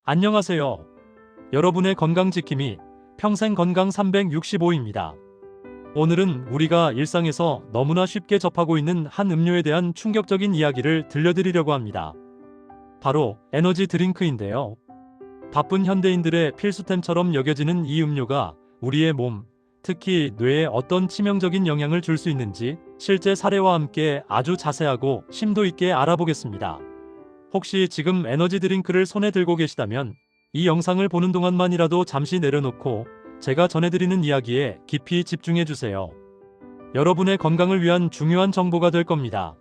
안녕하세요. 여러분의 건강지킴이 평생건강 365입니다. 오늘은 우리가 일상에서 너무나 쉽게 접하고 있는 한 음료에 대한 충격적인 이야기를 들려드리려고 합니다. 바로 에너지 드링크인데요. 바쁜 현대인들의 필수템처럼 여겨지는 이 음료가 우리의 몸, 특히 뇌에 어떤 치명적인 영향을 줄 수 있는지 실제 사례와 함께 아주 자세하고 심도 있게 알아보겠습니다. 혹시 지금 에너지 드링크를 손에 들고 계시다면 이 영상을 보는 동안만이라도 잠시 내려놓고 제가 전해드리는 이야기에 깊이 집중해주세요. 여러분의 건강을 위한 중요한 정보가 될 겁니다.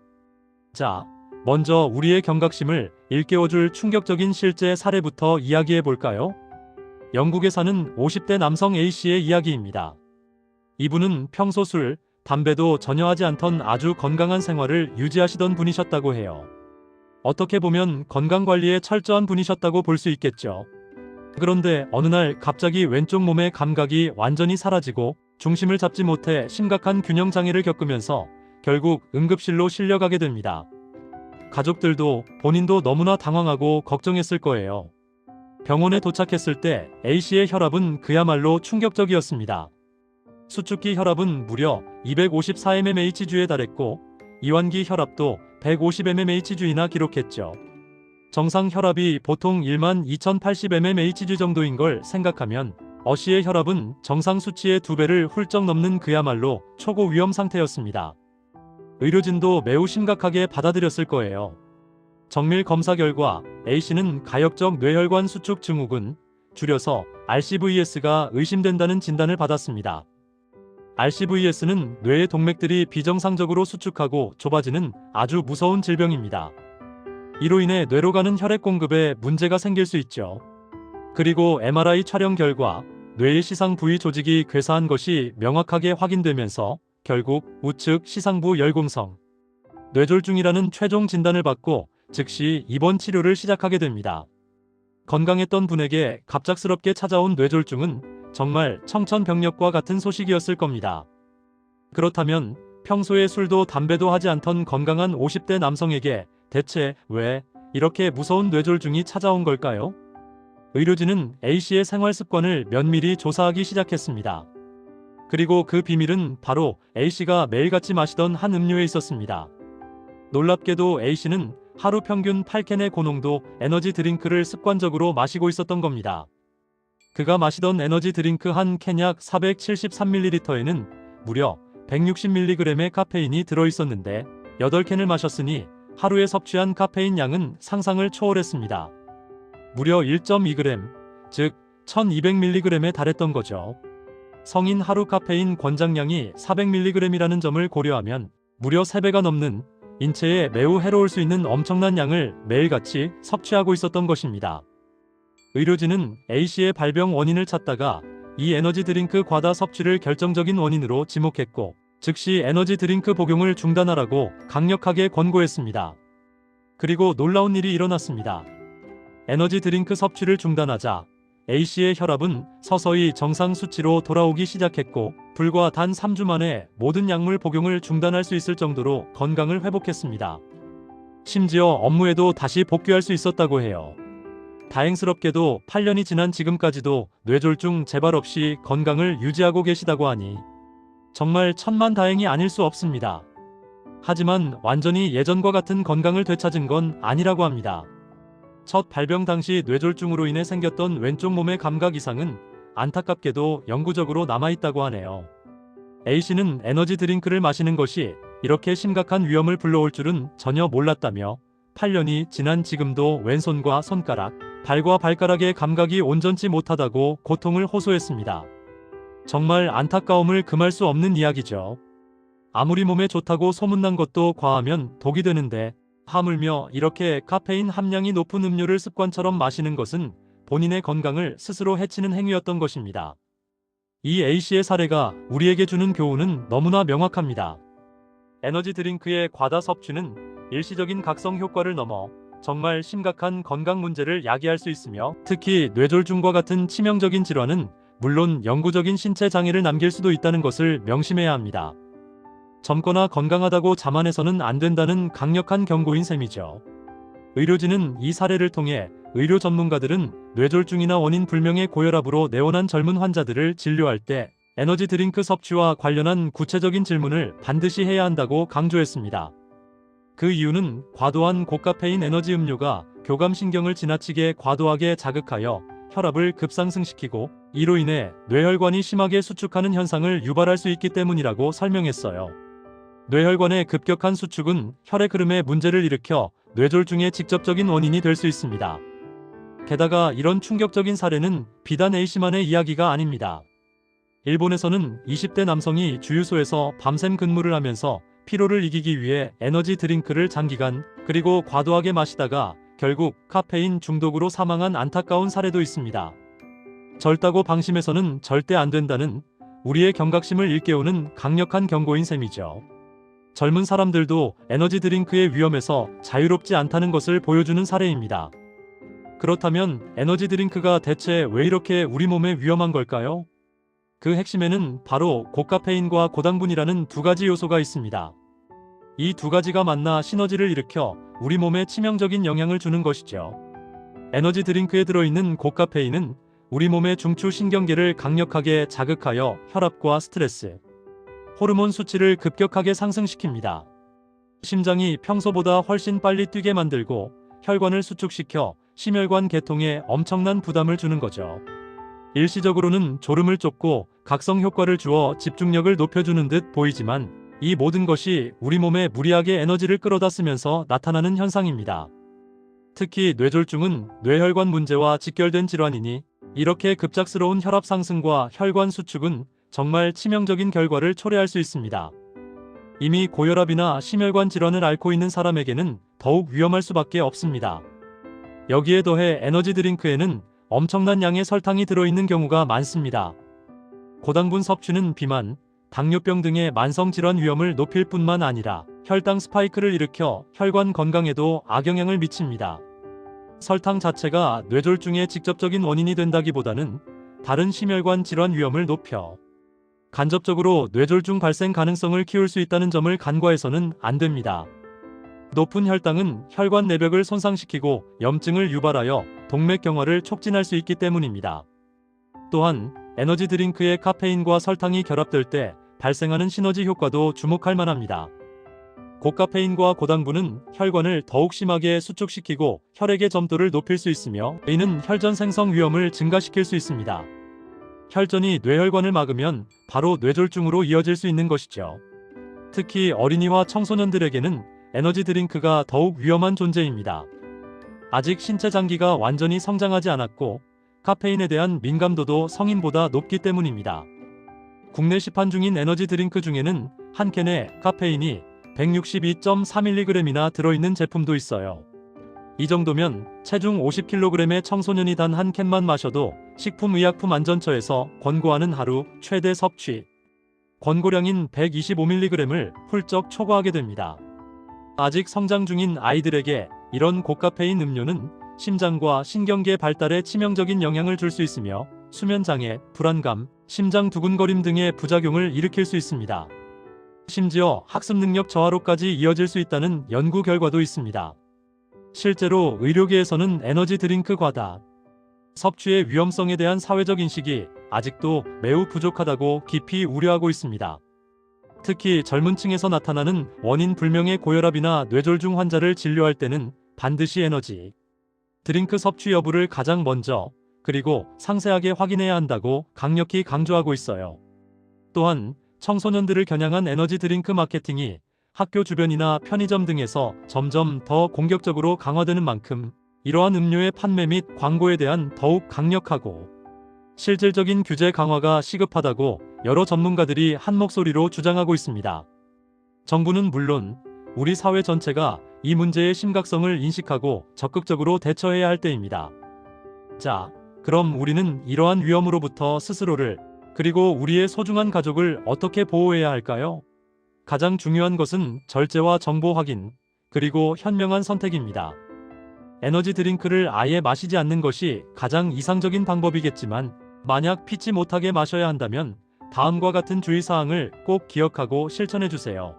자, 먼저 우리의 경각심을 일깨워줄 충격적인 실제 사례부터 이야기해볼까요? 영국에 사는 50대 남성 A씨의 이야기입니다. 이분은 평소 술, 담배도 전혀 하지 않던 아주 건강한 생활을 유지하시던 분이셨다고 해요. 어떻게 보면 건강관리에 철저한 분이셨다고 볼 수 있겠죠. 그런데 어느 날 갑자기 왼쪽 몸의 감각이 완전히 사라지고 중심을 잡지 못해 심각한 균형장애를 겪으면서 결국 응급실로 실려가게 됩니다. 가족들도 본인도 너무나 당황하고 걱정했을 거예요. 병원에 도착했을 때 A씨의 혈압은 그야말로 충격적이었습니다. 수축기 혈압은 무려 254mmHg에 달했고 이완기 혈압도 150mmHg나 기록했죠. 정상 혈압이 보통 12,080mmHg 정도인 걸 생각하면 어씨의 혈압은 정상 수치의 2배를 훌쩍 넘는 그야말로 초고 위험 상태였습니다. 의료진도 매우 심각하게 받아들였을 거예요. 정밀 검사 결과 A씨는 가역적 뇌혈관 수축 증후군, 줄여서 RCVS가 의심된다는 진단을 받았습니다. RCVS는 뇌의 동맥들이 비정상적으로 수축하고 좁아지는 아주 무서운 질병입니다. 이로 인해 뇌로 가는 혈액 공급에 문제가 생길 수 있죠. 그리고 MRI 촬영 결과 뇌의 시상 부위 조직이 괴사한 것이 명확하게 확인되면서 결국 우측 시상부 열공성 뇌졸중이라는 최종 진단을 받고 즉시 입원 치료를 시작하게 됩니다. 건강했던 분에게 갑작스럽게 찾아온 뇌졸중은 정말 청천벽력과 같은 소식이었을 겁니다. 그렇다면 평소에 술도 담배도 하지 않던 건강한 50대 남성에게 대체 왜 이렇게 무서운 뇌졸중이 찾아온 걸까요? 의료진은 A씨의 생활 습관을 면밀히 조사하기 시작했습니다. 그리고 그 비밀은 바로 A씨가 매일같이 마시던 한 음료에 있었습니다. 놀랍게도 A씨는 하루 평균 8캔의 고농도 에너지 드링크를 습관적으로 마시고 있었던 겁니다. 그가 마시던 에너지 드링크 한 캔 약 473ml에는 무려 160mg의 카페인이 들어있었는데 8캔을 마셨으니 하루에 섭취한 카페인 양은 상상을 초월했습니다. 무려 1.2g, 즉 1200mg에 달했던 거죠. 성인 하루 카페인 권장량이 400mg이라는 점을 고려하면 무려 3배가 넘는 인체에 매우 해로울 수 있는 엄청난 양을 매일같이 섭취하고 있었던 것입니다. 의료진은 A씨의 발병 원인을 찾다가 이 에너지 드링크 과다 섭취를 결정적인 원인으로 지목했고 즉시 에너지 드링크 복용을 중단하라고 강력하게 권고했습니다. 그리고 놀라운 일이 일어났습니다. 에너지 드링크 섭취를 중단하자 A씨의 혈압은 서서히 정상 수치로 돌아오기 시작했고 불과 단 3주 만에 모든 약물 복용을 중단할 수 있을 정도로 건강을 회복했습니다. 심지어 업무에도 다시 복귀할 수 있었다고 해요. 다행스럽게도 8년이 지난 지금까지도 뇌졸중 재발 없이 건강을 유지하고 계시다고 하니 정말 천만다행이 아닐 수 없습니다. 하지만 완전히 예전과 같은 건강을 되찾은 건 아니라고 합니다. 첫 발병 당시 뇌졸중으로 인해 생겼던 왼쪽 몸의 감각 이상은 안타깝게도 영구적으로 남아있다고 하네요. A씨는 에너지 드링크를 마시는 것이 이렇게 심각한 위험을 불러올 줄은 전혀 몰랐다며 8년이 지난 지금도 왼손과 손가락, 발과 발가락의 감각이 온전치 못하다고 고통을 호소했습니다. 정말 안타까움을 금할 수 없는 이야기죠. 아무리 몸에 좋다고 소문난 것도 과하면 독이 되는데 하물며 이렇게 카페인 함량이 높은 음료를 습관처럼 마시는 것은 본인의 건강을 스스로 해치는 행위였던 것입니다. 이 A씨의 사례가 우리에게 주는 교훈은 너무나 명확합니다. 에너지 드링크의 과다 섭취는 일시적인 각성 효과를 넘어 정말 심각한 건강 문제를 야기할 수 있으며 특히 뇌졸중과 같은 치명적인 질환은 물론 영구적인 신체 장애를 남길 수도 있다는 것을 명심해야 합니다. 젊거나 건강하다고 자만해서는 안 된다는 강력한 경고인 셈이죠. 의료진은 이 사례를 통해 의료 전문가들은 뇌졸중이나 원인 불명의 고혈압으로 내원한 젊은 환자들을 진료할 때 에너지 드링크 섭취와 관련한 구체적인 질문을 반드시 해야 한다고 강조했습니다. 그 이유는 과도한 고카페인 에너지 음료가 교감신경을 지나치게 과도하게 자극하여 혈압을 급상승시키고 이로 인해 뇌혈관이 심하게 수축하는 현상을 유발할 수 있기 때문이라고 설명했어요. 뇌혈관의 급격한 수축은 혈액 흐름에 문제를 일으켜 뇌졸중의 직접적인 원인이 될 수 있습니다. 게다가 이런 충격적인 사례는 비단 A씨만의 이야기가 아닙니다. 일본에서는 20대 남성이 주유소에서 밤샘 근무를 하면서 피로를 이기기 위해 에너지 드링크를 장기간 그리고 과도하게 마시다가 결국 카페인 중독으로 사망한 안타까운 사례도 있습니다. 절다고 방심해서는 절대 안 된다는 우리의 경각심을 일깨우는 강력한 경고인 셈이죠. 젊은 사람들도 에너지 드링크의 위험에서 자유롭지 않다는 것을 보여주는 사례입니다. 그렇다면 에너지 드링크가 대체 왜 이렇게 우리 몸에 위험한 걸까요? 그 핵심에는 바로 고카페인과 고당분이라는 두 가지 요소가 있습니다. 이 두 가지가 만나 시너지를 일으켜 우리 몸에 치명적인 영향을 주는 것이죠. 에너지 드링크에 들어있는 고카페인은 우리 몸의 중추 신경계를 강력하게 자극하여 혈압과 스트레스, 호르몬 수치를 급격하게 상승시킵니다. 심장이 평소보다 훨씬 빨리 뛰게 만들고 혈관을 수축시켜 심혈관 계통에 엄청난 부담을 주는 거죠. 일시적으로는 졸음을 쫓고 각성 효과를 주어 집중력을 높여주는 듯 보이지만 이 모든 것이 우리 몸에 무리하게 에너지를 끌어다 쓰면서 나타나는 현상입니다. 특히 뇌졸중은 뇌혈관 문제와 직결된 질환이니 이렇게 급작스러운 혈압 상승과 혈관 수축은 정말 치명적인 결과를 초래할 수 있습니다. 이미 고혈압이나 심혈관 질환을 앓고 있는 사람에게는 더욱 위험할 수밖에 없습니다. 여기에 더해 에너지 드링크에는 엄청난 양의 설탕이 들어있는 경우가 많습니다. 고당분 섭취는 비만, 당뇨병 등의 만성질환 위험을 높일 뿐만 아니라 혈당 스파이크를 일으켜 혈관 건강에도 악영향을 미칩니다. 설탕 자체가 뇌졸중의 직접적인 원인이 된다기보다는 다른 심혈관 질환 위험을 높여 간접적으로 뇌졸중 발생 가능성을 키울 수 있다는 점을 간과해서는 안 됩니다. 높은 혈당은 혈관 내벽을 손상시키고 염증을 유발하여 동맥경화를 촉진할 수 있기 때문입니다. 또한 에너지 드링크의 카페인과 설탕이 결합될 때 발생하는 시너지 효과도 주목할 만합니다. 고카페인과 고당분은 혈관을 더욱 심하게 수축시키고 혈액의 점도를 높일 수 있으며 이는 혈전 생성 위험을 증가시킬 수 있습니다. 혈전이 뇌혈관을 막으면 바로 뇌졸중으로 이어질 수 있는 것이죠. 특히 어린이와 청소년들에게는 에너지 드링크가 더욱 위험한 존재입니다. 아직 신체 장기가 완전히 성장하지 않았고 카페인에 대한 민감도도 성인보다 높기 때문입니다. 국내 시판 중인 에너지 드링크 중에는 한 캔에 카페인이 162.4mg이나 들어있는 제품도 있어요. 이 정도면 체중 50kg의 청소년이 단 한 캔만 마셔도 식품의약품안전처에서 권고하는 하루 최대 섭취 권고량인 125mg을 훌쩍 초과하게 됩니다. 아직 성장 중인 아이들에게 이런 고카페인 음료는 심장과 신경계 발달에 치명적인 영향을 줄 수 있으며 수면장애, 불안감, 심장 두근거림 등의 부작용을 일으킬 수 있습니다. 심지어 학습 능력 저하로까지 이어질 수 있다는 연구 결과도 있습니다. 실제로 의료계에서는 에너지 드링크 과다 섭취의 위험성에 대한 사회적 인식이 아직도 매우 부족하다고 깊이 우려하고 있습니다. 특히 젊은 층에서 나타나는 원인 불명의 고혈압이나 뇌졸중 환자를 진료할 때는 반드시 에너지 드링크 섭취 여부를 가장 먼저 그리고 상세하게 확인해야 한다고 강력히 강조하고 있어요. 또한 청소년들을 겨냥한 에너지 드링크 마케팅이 학교 주변이나 편의점 등에서 점점 더 공격적으로 강화되는 만큼 이러한 음료의 판매 및 광고에 대한 더욱 강력하고 실질적인 규제 강화가 시급하다고 여러 전문가들이 한 목소리로 주장하고 있습니다. 정부는 물론 우리 사회 전체가 이 문제의 심각성을 인식하고 적극적으로 대처해야 할 때입니다. 자, 그럼 우리는 이러한 위험으로부터 스스로를 그리고 우리의 소중한 가족을 어떻게 보호해야 할까요? 가장 중요한 것은 절제와 정보 확인, 그리고 현명한 선택입니다. 에너지 드링크를 아예 마시지 않는 것이 가장 이상적인 방법이겠지만 만약 피치 못하게 마셔야 한다면 다음과 같은 주의사항을 꼭 기억하고 실천해 주세요.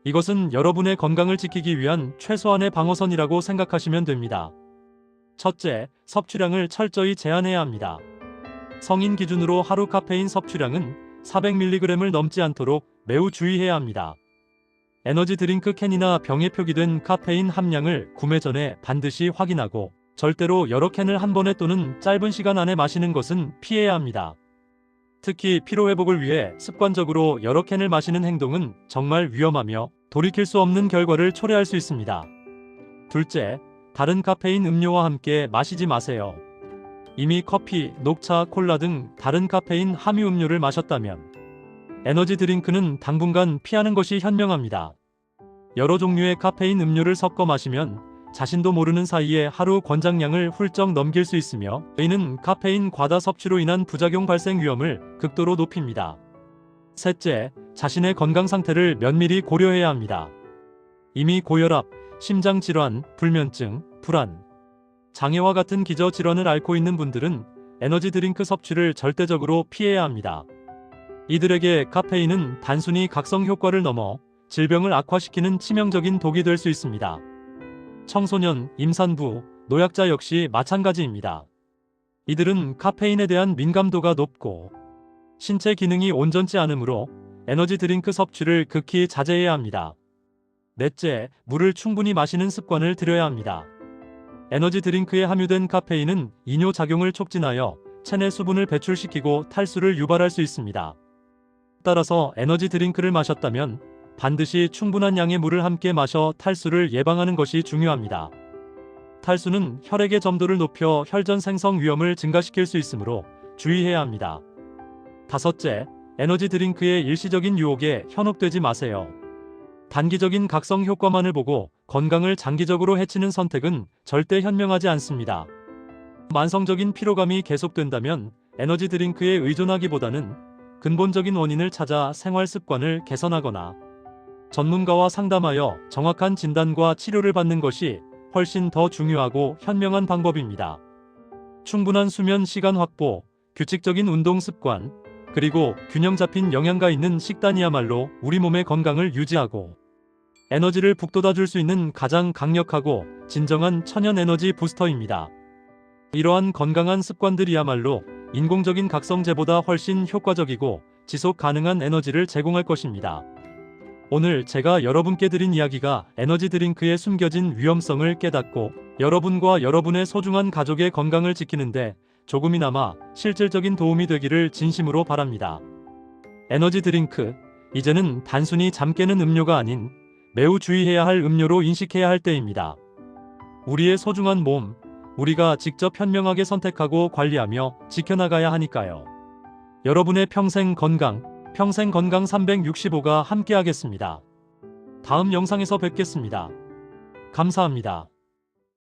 이것은 여러분의 건강을 지키기 위한 최소한의 방어선이라고 생각하시면 됩니다. 첫째, 섭취량을 철저히 제한해야 합니다. 성인 기준으로 하루 카페인 섭취량은 400mg을 넘지 않도록 매우 주의해야 합니다. 에너지 드링크 캔이나 병에 표기된 카페인 함량을 구매 전에 반드시 확인하고 절대로 여러 캔을 한 번에 또는 짧은 시간 안에 마시는 것은 피해야 합니다. 특히 피로회복을 위해 습관적으로 여러 캔을 마시는 행동은 정말 위험하며 돌이킬 수 없는 결과를 초래할 수 있습니다. 둘째, 다른 카페인 음료와 함께 마시지 마세요. 이미 커피, 녹차, 콜라 등 다른 카페인 함유 음료를 마셨다면 에너지 드링크는 당분간 피하는 것이 현명합니다. 여러 종류의 카페인 음료를 섞어 마시면 자신도 모르는 사이에 하루 권장량을 훌쩍 넘길 수 있으며 이는 카페인 과다 섭취로 인한 부작용 발생 위험을 극도로 높입니다. 셋째, 자신의 건강 상태를 면밀히 고려해야 합니다. 이미 고혈압, 심장질환, 불면증, 불안, 장애와 같은 기저질환을 앓고 있는 분들은 에너지 드링크 섭취를 절대적으로 피해야 합니다. 이들에게 카페인은 단순히 각성 효과를 넘어 질병을 악화시키는 치명적인 독이 될 수 있습니다. 청소년, 임산부, 노약자 역시 마찬가지입니다. 이들은 카페인에 대한 민감도가 높고 신체 기능이 온전치 않으므로 에너지 드링크 섭취를 극히 자제해야 합니다. 넷째, 물을 충분히 마시는 습관을 들여야 합니다. 에너지 드링크에 함유된 카페인은 이뇨 작용을 촉진하여 체내 수분을 배출시키고 탈수를 유발할 수 있습니다. 따라서 에너지 드링크를 마셨다면 반드시 충분한 양의 물을 함께 마셔 탈수를 예방하는 것이 중요합니다. 탈수는 혈액의 점도를 높여 혈전 생성 위험을 증가시킬 수 있으므로 주의해야 합니다. 다섯째, 에너지 드링크의 일시적인 유혹에 현혹되지 마세요. 단기적인 각성 효과만을 보고 건강을 장기적으로 해치는 선택은 절대 현명하지 않습니다. 만성적인 피로감이 계속된다면 에너지 드링크에 의존하기보다는 근본적인 원인을 찾아 생활 습관을 개선하거나 전문가와 상담하여 정확한 진단과 치료를 받는 것이 훨씬 더 중요하고 현명한 방법입니다. 충분한 수면 시간 확보, 규칙적인 운동 습관, 그리고 균형 잡힌 영양가 있는 식단이야말로 우리 몸의 건강을 유지하고 에너지를 북돋아줄 수 있는 가장 강력하고 진정한 천연 에너지 부스터입니다. 이러한 건강한 습관들이야말로 인공적인 각성제보다 훨씬 효과적이고 지속 가능한 에너지를 제공할 것입니다. 오늘 제가 여러분께 드린 이야기가 에너지 드링크의 숨겨진 위험성을 깨닫고 여러분과 여러분의 소중한 가족의 건강을 지키는데 조금이나마 실질적인 도움이 되기를 진심으로 바랍니다. 에너지 드링크, 이제는 단순히 잠 깨는 음료가 아닌 매우 주의해야 할 음료로 인식해야 할 때입니다. 우리의 소중한 몸, 우리가 직접 현명하게 선택하고 관리하며 지켜나가야 하니까요. 여러분의 평생 건강 365가 함께하겠습니다. 다음 영상에서 뵙겠습니다. 감사합니다.